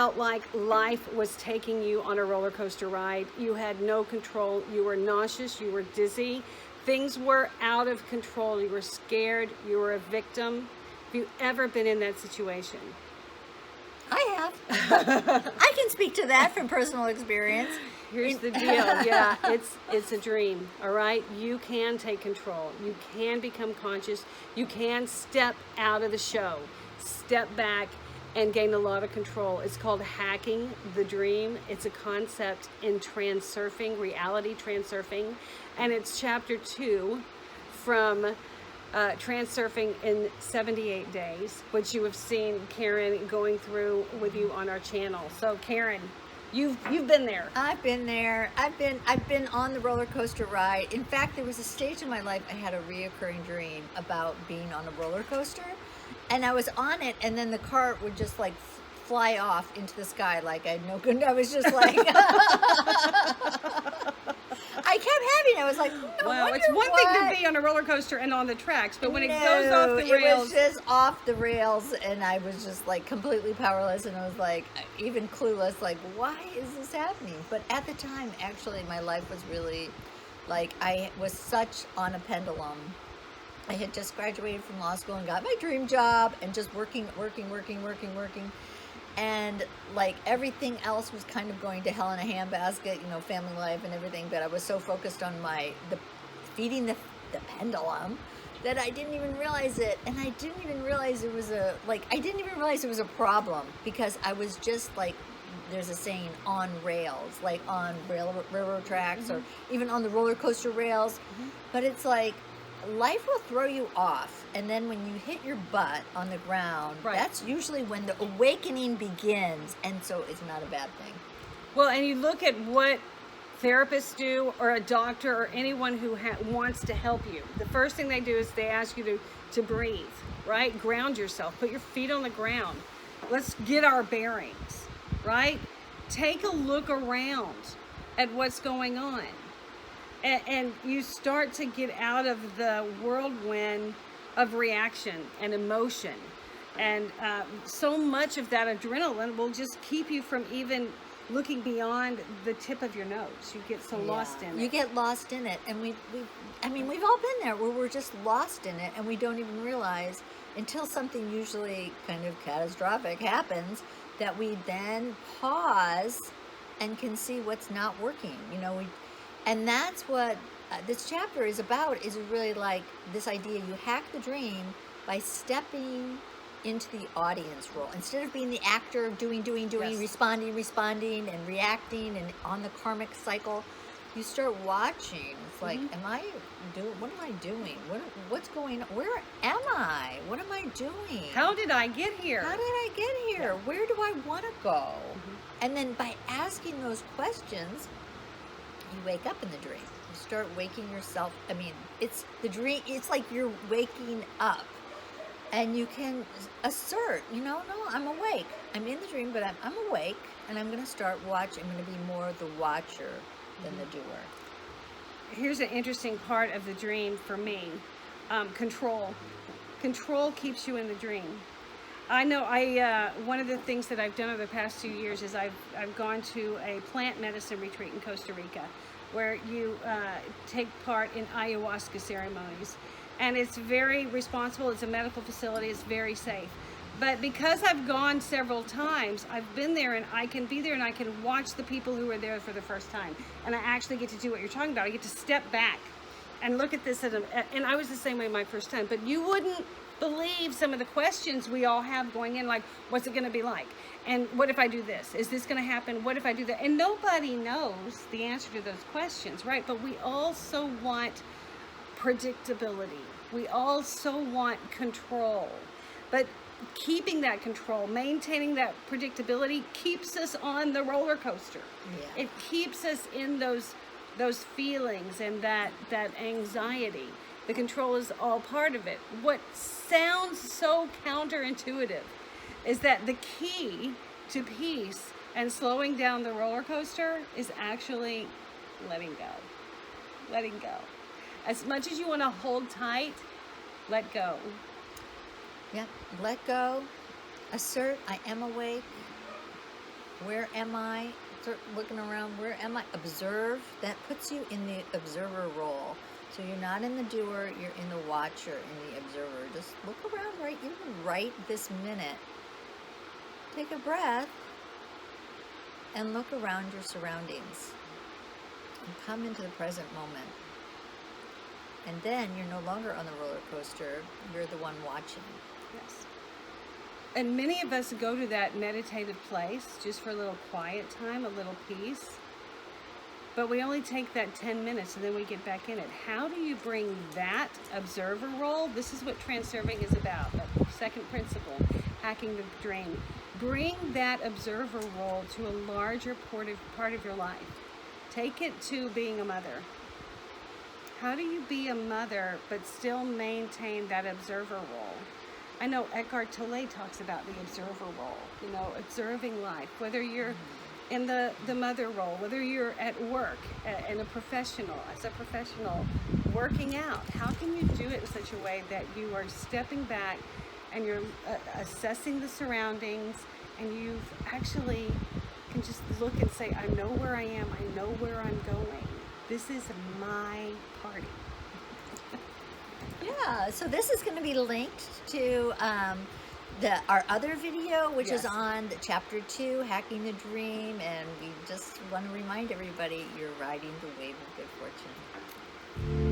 felt like life was taking you on a roller coaster ride. You had no control. You were nauseous. You were dizzy. Things were out of control. You were scared. You were a victim. Have you ever been in that situation? I have. I can speak to that from personal experience. Here's the deal. Yeah, it's a dream, all right? You can take control. You can become conscious. You can step out of the show, step back, and gain a lot of control. It's called hacking the dream. It's a concept in Transurfing, reality Transurfing, and it's chapter 2 from Transurfing in 78 days, which you have seen Karen going through with you on our channel. So Karen, you've been there. I've been there. I've been on the roller coaster ride. In fact, there was a stage in my life I had a reoccurring dream about being on a roller coaster, and I was on it, and then the cart would just like fly off into the sky like I had no good. I was just like, I kept having. I was like, well, it's one thing to be on a roller coaster and on the tracks, but when it goes off the rails, it was just off the rails, and I was just like completely powerless, and I was like even clueless, like why is this happening? But at the time, actually, my life was really like I was such on a pendulum. I had just graduated from law school and got my dream job, and just working. And like everything else was kind of going to hell in a handbasket, you know, family life and everything. But I was so focused on feeding the pendulum that I didn't even realize it. And I didn't even realize it was a problem, because I was just like, there's a saying, on rails, like on railroad tracks, or even on the roller coaster rails. But it's like, life will throw you off, and then when you hit your butt on the ground, that's usually when the awakening begins, and so it's not a bad thing. Well, and you look at what therapists do, or a doctor, or anyone who wants to help you. The first thing they do is they ask you to breathe, right? Ground yourself. Put your feet on the ground. Let's get our bearings, right? Take a look around at what's going on. And you start to get out of the whirlwind of reaction and emotion. And so much of that adrenaline will just keep you from even looking beyond the tip of your nose. You get so lost in it. You get lost in it. And we've all been there, where we're just lost in it, and we don't even realize until something usually kind of catastrophic happens, that we then pause and can see what's not working. You know, and that's what this chapter is about, is really like this idea. You hack the dream by stepping into the audience role. Instead of being the actor of doing, responding, and reacting, and on the karmic cycle, you start watching. It's like, what am I doing? What's going on? Where am I? What am I doing? How did I get here? Yeah. Where do I want to go? And then by asking those questions, you wake up in the dream. You start waking yourself. I mean, it's the dream. It's like you're waking up, and you can assert, no, I'm awake. I'm in the dream, but I'm awake, and I'm going to start watching. I'm going to be more the watcher than the doer. Here's an interesting part of the dream for me. Control. Control keeps you in the dream. I know one of the things that I've done over the past 2 years is I've gone to a plant medicine retreat in Costa Rica, where you take part in ayahuasca ceremonies. And it's very responsible. It's a medical facility. It's very safe. But because I've gone several times, I've been there, and I can be there and I can watch the people who are there for the first time. And I actually get to do what you're talking about. I get to step back and look at this. And I was the same way my first time. But you wouldn't believe some of the questions we all have going in, like, what's it going to be like? And what if I do this? Is this going to happen? What if I do that? And nobody knows the answer to those questions, right? But we also want predictability. We also want control. But keeping that control, maintaining that predictability, keeps us on the roller coaster. Yeah. It keeps us in those feelings and that anxiety. The control is all part of it. What sounds so counterintuitive is that the key to peace and slowing down the roller coaster is actually letting go. Letting go. As much as you want to hold tight, let go. Yeah, let go. Assert, I am awake. Where am I? Start looking around. Where am I? Observe. That puts you in the observer role. So you're not in the doer, you're in the watcher, in the observer. Just look around right this minute. Take a breath and look around your surroundings. And come into the present moment. And then you're no longer on the roller coaster, you're the one watching. Yes. And many of us go to that meditative place just for a little quiet time, a little peace. But we only take that 10 minutes and then we get back in it. How do you bring that observer role? This is what Transurfing is about. That second principle, hacking the dream. Bring that observer role to a larger part of your life. Take it to being a mother. How do you be a mother but still maintain that observer role? I know Eckhart Tolle talks about the observer role, observing life, whether you're in the mother role, whether you're at work as a professional working out. How can you do it in such a way that you are stepping back and you're assessing the surroundings, and you actually can just look and say, I know where I am, I know where I'm going. This is my party. Yeah, so this is going to be linked to our other video, which is on the chapter 2, Hacking the Dream, and we just want to remind everybody you're riding the wave of good fortune.